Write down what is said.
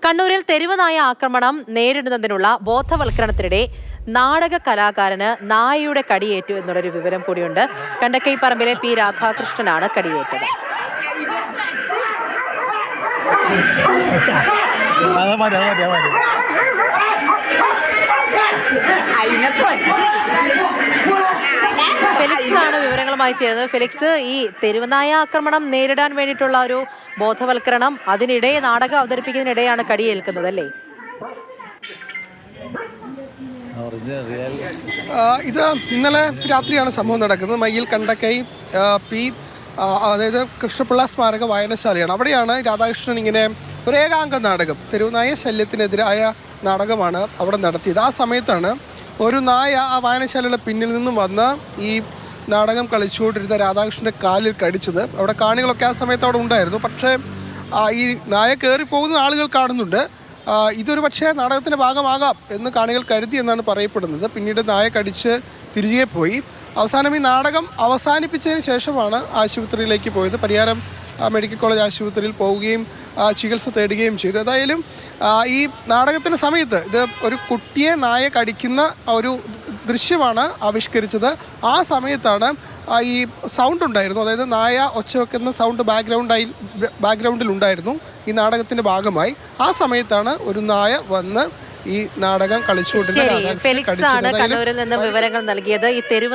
കണ്ണൂരിൽ തെരുവ് നായ ആക്രമണം നേരിടുന്നതിനുള്ള ബോധവൽക്കരണത്തിനിടെ നാടക കലാകാരന് നായയുടെ കടിയേറ്റു എന്നുള്ളൊരു വിവരം കൂടിയുണ്ട്. കണ്ടക്കൈപ്പറമ്പിലെ പി രാധാകൃഷ്ണനാണ് കടിയേറ്റത്. ഫെലിക്സ് ആണ് വിവരങ്ങളുമായി ചേർന്നത്. ഫെലിക്സ്, ഈ തെരുവുനായ ആക്രമണം നേരിടാൻ വേണ്ടിയിട്ടുള്ള ഒരു ബോധവൽക്കരണം, അതിനിടെ നാടകം അവതരിപ്പിക്കുന്നതിനിടെയാണ് കടിയേൽക്കുന്നത് അല്ലേ? ഇത് ഇന്നലെ രാത്രിയാണ് സംഭവം നടക്കുന്നത്. മയ്യിൽ കണ്ടക്കൈ പി അതായത് കൃഷ്ണപിള്ള സ്മാരക വായനശാലയാണ്. അവിടെയാണ് രാധാകൃഷ്ണൻ ഇങ്ങനെ ഒരു ഏകാംഗ നാടകം, തെരുവുനായ ശല്യത്തിനെതിരായ നാടകമാണ് അവിടെ നടത്തിയത്. ആ സമയത്താണ് ഒരു നായ ആ വായനശാലയുടെ പിന്നിൽ നിന്നും വന്ന് ഈ നാടകം കളിച്ചുകൊണ്ടിരുന്ന രാധാകൃഷ്ണൻ്റെ കാലിൽ കടിച്ചത്. അവിടെ കാണികളൊക്കെ ആ സമയത്ത് അവിടെ ഉണ്ടായിരുന്നു. പക്ഷേ ഈ നായ കയറി പോകുന്ന ആളുകൾ കാണുന്നുണ്ട്. ഇതൊരു പക്ഷേ നാടകത്തിൻ്റെ ഭാഗമാകാം എന്ന് കാണികൾ കരുതി എന്നാണ് പറയപ്പെടുന്നത്. പിന്നീട് നായ കടിച്ച് തിരികെ പോയി. അവസാനം ഈ നാടകം അവസാനിപ്പിച്ചതിന് ശേഷമാണ് ആശുപത്രിയിലേക്ക് പോയത്. പരിയാരം മെഡിക്കൽ കോളേജ് ആശുപത്രിയിൽ പോവുകയും ചികിത്സ തേടുകയും ചെയ്തു. ഏതായാലും ഈ നാടകത്തിൻ്റെ സമയത്ത് ഇത് ഒരു കുട്ടിയെ നായ കടിക്കുന്ന ഒരു ദൃശ്യമാണ് ആവിഷ്കരിച്ചത്. ആ സമയത്താണ് ഈ സൗണ്ട് ഉണ്ടായിരുന്നു, അതായത് നായ ഒച്ച വെക്കുന്ന സൗണ്ട് ബാക്ക്ഗ്രൗണ്ടിലുണ്ടായിരുന്നു ഈ നാടകത്തിൻ്റെ ഭാഗമായി. ആ സമയത്താണ് ഒരു നായ വന്ന് ഈ നാടകം കളിച്ചുകൊണ്ടിരുന്നത്. ഫെലിക്സ് ആണ് കണ്ണൂരിൽ നിന്ന് വിവരങ്ങൾ നൽകിയത്. ഈ തെരുവ്